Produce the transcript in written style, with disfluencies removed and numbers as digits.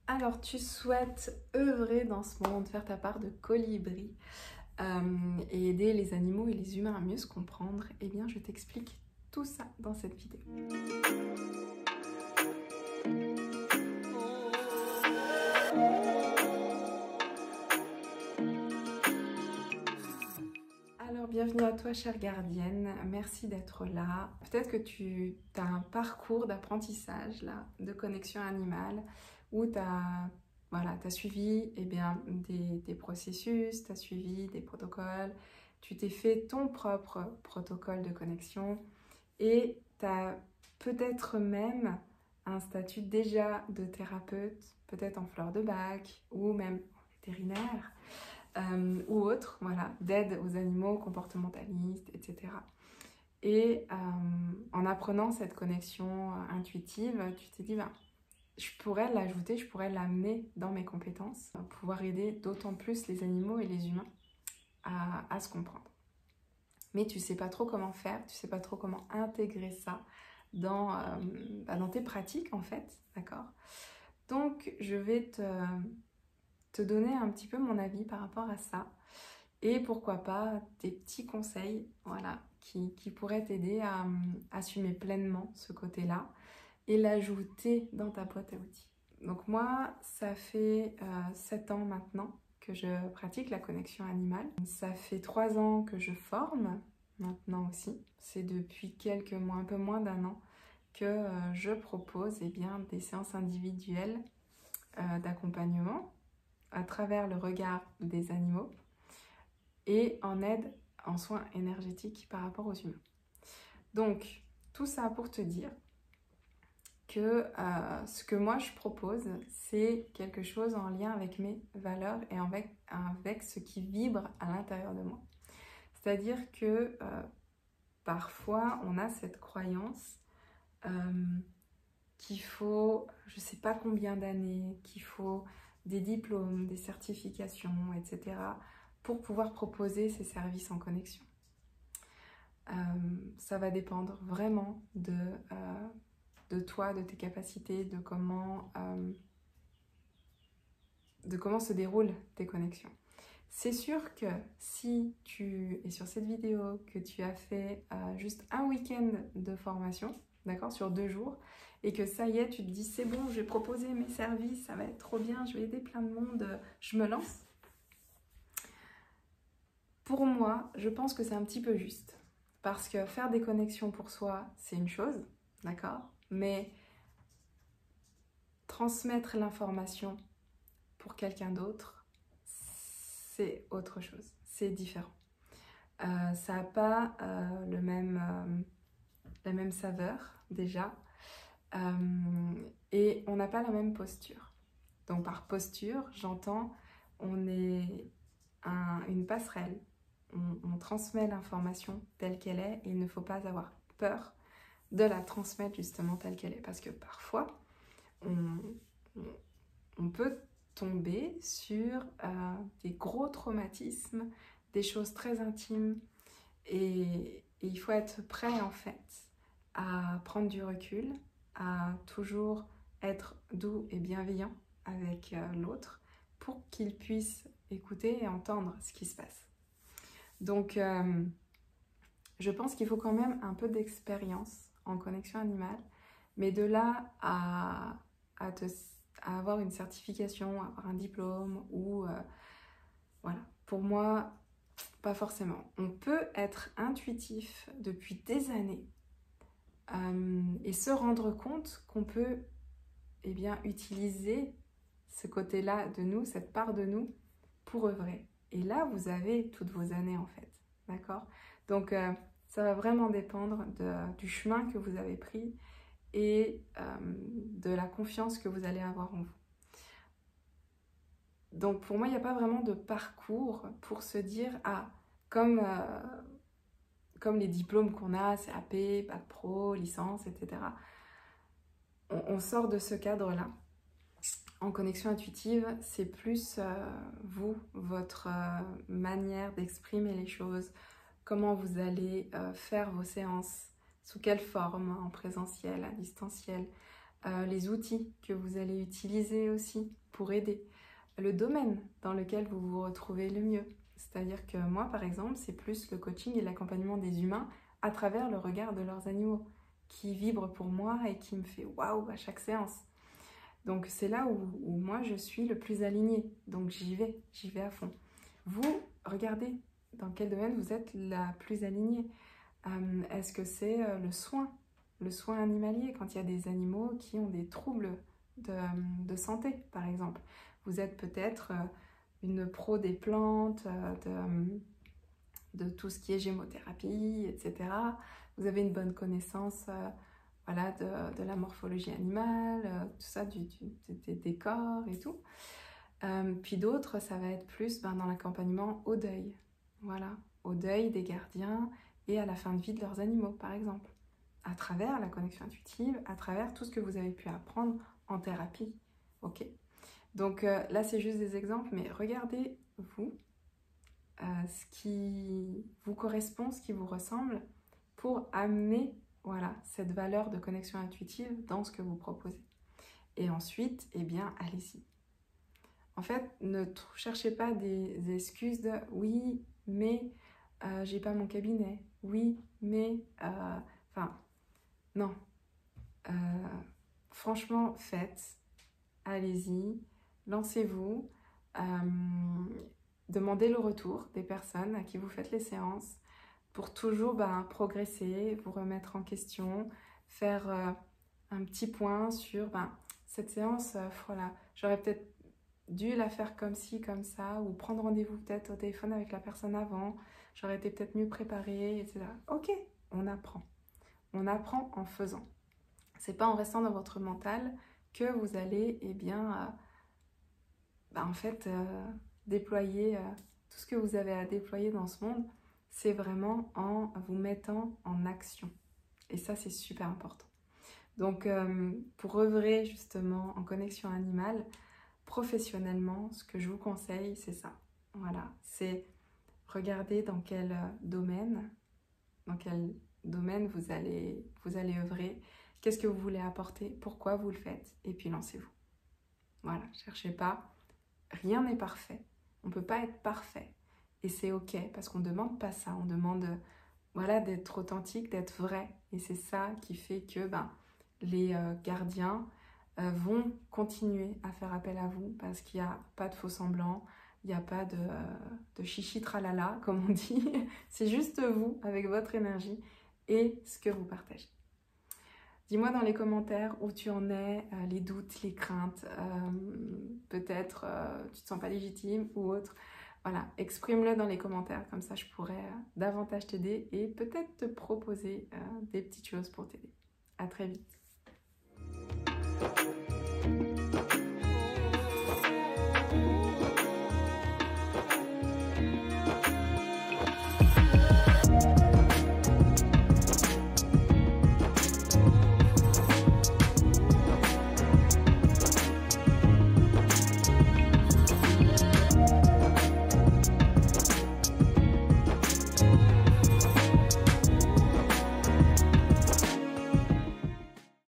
Alors, tu souhaites œuvrer dans ce monde, faire ta part de colibri et aider les animaux et les humains à mieux se comprendre. Eh bien, je t'explique tout ça dans cette vidéo. Alors, bienvenue à toi, chère gardienne. Merci d'être là. Peut-être que tu as un parcours d'apprentissage, là, de connexion animale, où tu as, voilà, suivi des processus, tu as suivi des protocoles, tu t'es fait ton propre protocole de connexion et tu as peut-être même un statut déjà de thérapeute, peut-être en fleur de bac ou même vétérinaire. Ou autres, voilà, d'aide aux animaux, comportementalistes, etc. Et en apprenant cette connexion intuitive, tu t'es dit, ben, je pourrais l'ajouter, je pourrais l'amener dans mes compétences, pour pouvoir aider d'autant plus les animaux et les humains à se comprendre. Mais tu ne sais pas trop comment faire, tu ne sais pas trop comment intégrer ça dans tes pratiques en fait, d'accord? Donc je vais te donner un petit peu mon avis par rapport à ça. Et pourquoi pas des petits conseils, voilà, qui pourraient t'aider à assumer pleinement ce côté-là et l'ajouter dans ta boîte à outils. Donc moi, ça fait 7 ans maintenant que je pratique la connexion animale. Ça fait 3 ans que je forme maintenant aussi. C'est depuis quelques mois, un peu moins d'un an, que je propose des séances individuelles d'accompagnement à travers le regard des animaux et en aide en soins énergétiques par rapport aux humains. Donc, tout ça pour te dire que ce que moi je propose, c'est quelque chose en lien avec mes valeurs et avec ce qui vibre à l'intérieur de moi. C'est-à-dire que parfois, on a cette croyance qu'il faut, je ne sais pas combien d'années, qu'il faut des diplômes, des certifications, etc. pour pouvoir proposer ces services en connexion. Ça va dépendre vraiment de toi, de tes capacités, de comment se déroulent tes connexions. C'est sûr que si tu es sur cette vidéo, que tu as fait juste un week-end de formation, d'accord, sur 2 jours, et que ça y est, tu te dis c'est bon, je vais proposer mes services, ça va être trop bien, je vais aider plein de monde, je me lance. Pour moi, je pense que c'est un petit peu juste. Parce que faire des connexions pour soi, c'est une chose, d'accord? Mais transmettre l'information pour quelqu'un d'autre, c'est autre chose, c'est différent. Ça n'a pas la même saveur déjà, et on n'a pas la même posture. Donc par posture, j'entends, on est une passerelle, on transmet l'information telle qu'elle est et il ne faut pas avoir peur de la transmettre justement telle qu'elle est. Parce que parfois, on peut tomber sur des gros traumatismes, des choses très intimes et il faut être prêt en fait à prendre du recul, à toujours être doux et bienveillant avec l'autre pour qu'il puisse écouter et entendre ce qui se passe. Donc, je pense qu'il faut quand même un peu d'expérience en connexion animale, mais de là à avoir une certification, avoir un diplôme ou voilà, pour moi, pas forcément. On peut être intuitif depuis des années et se rendre compte qu'on peut utiliser ce côté-là de nous, cette part de nous, pour œuvrer. Et là, vous avez toutes vos années en fait, d'accord? Donc, ça va vraiment dépendre du chemin que vous avez pris et de la confiance que vous allez avoir en vous. Donc, pour moi, il n'y a pas vraiment de parcours pour se dire, ah, comme les diplômes qu'on a, CAP, Bac Pro, licence, etc. On sort de ce cadre-là. En connexion intuitive, c'est plus vous, votre manière d'exprimer les choses, comment vous allez faire vos séances, sous quelle forme, en présentiel, à distanciel, les outils que vous allez utiliser aussi pour aider, le domaine dans lequel vous vous retrouvez le mieux. C'est-à-dire que moi, par exemple, c'est plus le coaching et l'accompagnement des humains à travers le regard de leurs animaux qui vibre pour moi et qui me fait waouh à chaque séance. Donc c'est là où moi je suis le plus alignée, donc j'y vais à fond. Vous, regardez dans quel domaine vous êtes la plus alignée. Est-ce que c'est le soin animalier, quand il y a des animaux qui ont des troubles de santé, par exemple. Vous êtes peut-être une pro des plantes, de tout ce qui est gémothérapie, etc. Vous avez une bonne connaissance voilà, de la morphologie animale, tout ça, des corps et tout. Puis d'autres, ça va être plus dans l'accompagnement au deuil. Voilà, au deuil des gardiens et à la fin de vie de leurs animaux, par exemple. À travers la connexion intuitive, à travers tout ce que vous avez pu apprendre en thérapie. Ok. Donc là, c'est juste des exemples, mais regardez, vous, ce qui vous correspond, ce qui vous ressemble, pour amener voilà, cette valeur de connexion intuitive dans ce que vous proposez. Et ensuite, eh bien, allez-y. En fait, ne cherchez pas des excuses de « oui, mais j'ai pas mon cabinet »,« oui, mais… Enfin, non. Franchement, faites. Allez-y, lancez-vous. Demandez le retour des personnes à qui vous faites les séances pour toujours progresser, vous remettre en question, faire un petit point sur cette séance, voilà, j'aurais peut-être dû la faire comme ci, comme ça, ou prendre rendez-vous peut-être au téléphone avec la personne avant, j'aurais été peut-être mieux préparée, etc. Ok, on apprend. On apprend en faisant. C'est pas en restant dans votre mental que vous allez, eh bien, déployer tout ce que vous avez à déployer dans ce monde. C'est vraiment en vous mettant en action. Et ça, c'est super important. Donc, pour œuvrer justement en connexion animale, professionnellement, ce que je vous conseille, c'est ça. Voilà, c'est regarder dans quel domaine vous allez œuvrer, qu'est-ce que vous voulez apporter, pourquoi vous le faites, et puis lancez-vous. Voilà, cherchez pas, rien n'est parfait, on ne peut pas être parfait, et c'est ok, parce qu'on ne demande pas ça, on demande voilà, d'être authentique, d'être vrai, et c'est ça qui fait que les gardiens vont continuer à faire appel à vous, parce qu'il n'y a pas de faux semblants, il n'y a pas de chichi tralala, comme on dit, c'est juste vous, avec votre énergie, et ce que vous partagez. Dis-moi dans les commentaires où tu en es, les doutes, les craintes, peut-être tu te sens pas légitime ou autre. Voilà, exprime-le dans les commentaires, comme ça je pourrais davantage t'aider et peut-être te proposer des petites choses pour t'aider. À très vite.